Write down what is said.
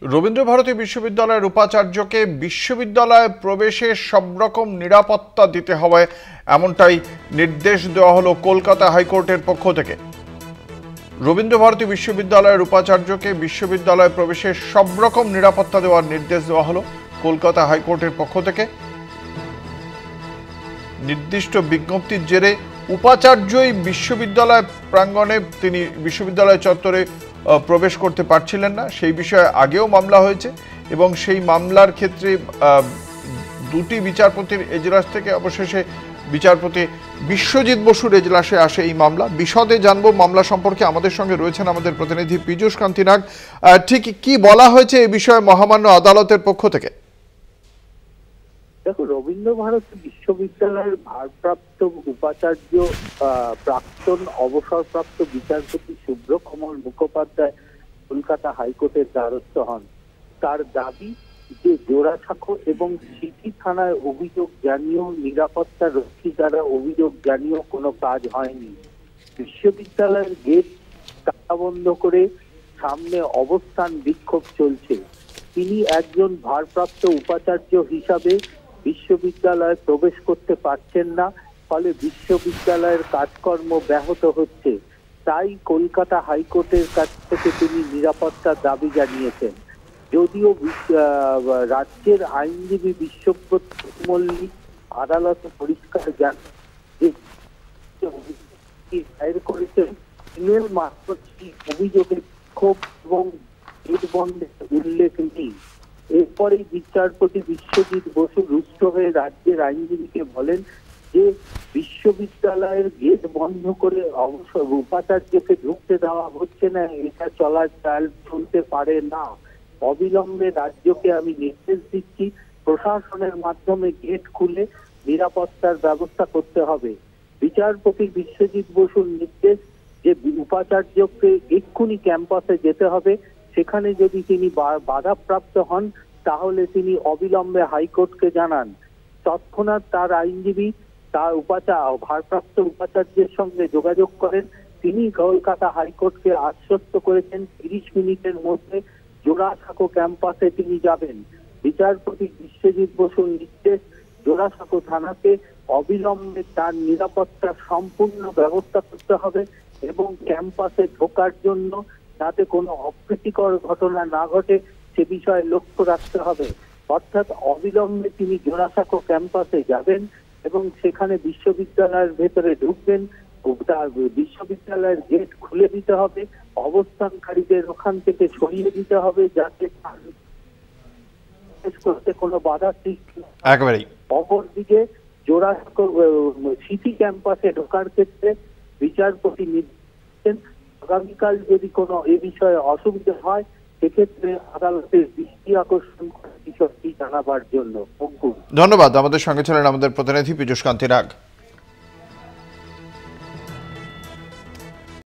রবীন্দ্রভারতী বিশ্ববিদ্যালয়ের উপাচার্যকে বিশ্ববিদ্যালয়ে প্রবেশে সব রকম নিরাপত্তা দিতে হবে, এমনটাই নির্দেশ দেওয়া হলো কলকাতা হাইকোর্টের পক্ষ থেকে। রবীন্দ্রভারতী বিশ্ববিদ্যালয়ের উপাচার্যকে বিশ্ববিদ্যালয়ে প্রবেশে সব রকম নিরাপত্তা দেওয়ার নির্দেশ দেওয়া হলো কলকাতা হাইকোর্টের পক্ষ থেকে। নির্দিষ্ট বিজ্ঞপ্তির জেরে উপাচার্যই বিশ্ববিদ্যালয় প্রাঙ্গণে তিনি বিশ্ববিদ্যালয় চত্বরে প্রবেশ করতে পারছিলেন না। সেই বিষয়ে আগেও মামলা হয়েছে এবং সেই মামলার ক্ষেত্রে দুটি বিচারপতির এজলাস থেকে অবশেষে বিচারপতি বিশ্বজিৎ বসুর এজলাসে আসে এই মামলা। বিশদে জানবো মামলা সম্পর্কে। আমাদের সঙ্গে রয়েছেন আমাদের প্রতিনিধি পীযূষ কান্তি নাগ। ঠিক কি বলা হয়েছে এই বিষয়ে মহামান্য আদালতের পক্ষ থেকে? দেখো, রবীন্দ্রভারতী বিশ্ববিদ্যালয়ের ভারপ্রাপ্ত উপাচার্য প্রাক্তন অবসরপ্রাপ্ত বিচারপতি শুভ্রকমল মুখোপাধ্যায় কলকাতা হাইকোর্টের দ্বারস্থ হন। তার দাবি যে জোড়াসাঁকো এবং সিটি থানায় অভিযোগ জানিয়েও নিরাপত্তা রক্ষী দ্বারা অভিযোগ জানিয়েও কোনো কাজ হয়নি। বিশ্ববিদ্যালয়ের গেট তালা বন্ধ করে সামনে অবস্থান বিক্ষোভ চলছে। তিনি একজন ভারপ্রাপ্ত উপাচার্য হিসাবে বিশ্ববিদ্যালয়ে প্রবেশ করতে পারছেন না, ফলে বিশ্ববিদ্যালয়ের কাজকর্ম ব্যাহত হচ্ছে। তাই কলকাতা হাইকোর্টের কাছ থেকে তিনি নিরাপত্তার দাবি জানিয়েছেন। যদিও রাজ্যের আইনজীবী বিশ্বব্রত মল্লিক আদালতে পরিষ্কার দায়ের করেছেন, ইমেল মারফত অভিযোগের ক্ষোভ এবং গেট বন্ধের উল্লেখ নেই। এরপরেই বিচারপতি বিশ্বজিৎ বসু রুষ্ট হয়ে রাজ্যের আইনজীবীকে বলেন যে বিশ্ববিদ্যালয়ের গেট বন্ধ করে অবসর উপাচার্যকে ঢুকতে দেওয়া হচ্ছে না, এটা চলতে পারে না। অবিলম্বে রাজ্যকে আমি নির্দেশ দিচ্ছি, প্রশাসনের মাধ্যমে গেট খুলে নিরাপত্তার ব্যবস্থা করতে হবে। বিচারপতি বিশ্বজিৎ বসুর নির্দেশ যে উপাচার্যকে এক্ষুনি ক্যাম্পাসে যেতে হবে। সেখানে যদি তিনি বাধাপ্রাপ্ত হন তাহলে তিনি অবিলম্বে হাইকোর্টকে জানান। তৎক্ষণাৎ তার আইনজীবী তার ভারপ্রাপ্ত উপাচার্যের সঙ্গে যোগাযোগ করেন। তিনি কলকাতা হাইকোর্টকে আশ্বস্ত করেছেন 30 মিনিটের মধ্যে জোড়াসাঁকো ক্যাম্পাসে তিনি যাবেন। বিচারপতি বিশ্বজিৎ বসুর নির্দেশ, জোড়াসাঁকো থানাকে অবিলম্বে তার নিরাপত্তার সম্পূর্ণ ব্যবস্থা করতে হবে এবং ক্যাম্পাসে ঢোকার জন্য যাতে কোনো অপ্রীতিকর ঘটনা না ঘটে সে বিষয়ে লক্ষ্য রাখতে হবে। অর্থাৎ অবিলম্বে তিনি জোড়াসাঁকো ক্যাম্পাসে যাবেন এবং সেখানে বিশ্ববিদ্যালয়ের ভেতরে ঢুকবেন। বিশ্ববিদ্যালয়ের গেট খুলে দিতে হবে, অবস্থানকারীদের ওখান থেকে সরিয়ে দিতে হবে যাতে করতে কোনো বাধা সৃষ্টি। একেবারেই। অপরদিকে জোড়াসাঁকো সিটি ক্যাম্পাসে ঢোকার ক্ষেত্রে বিচারপতি নির্দেশ, আগামীকাল যদি কোনো এ বিষয়ে অসুবিধা হয় সেক্ষেত্রে আদালতের দৃষ্টি আকর্ষণ করে বিষয়টি জানাবার জন্য। ধন্যবাদ। আমাদের সঙ্গে ছিলেন আমাদের প্রতিনিধি পীযূষ কান্তি নাগ।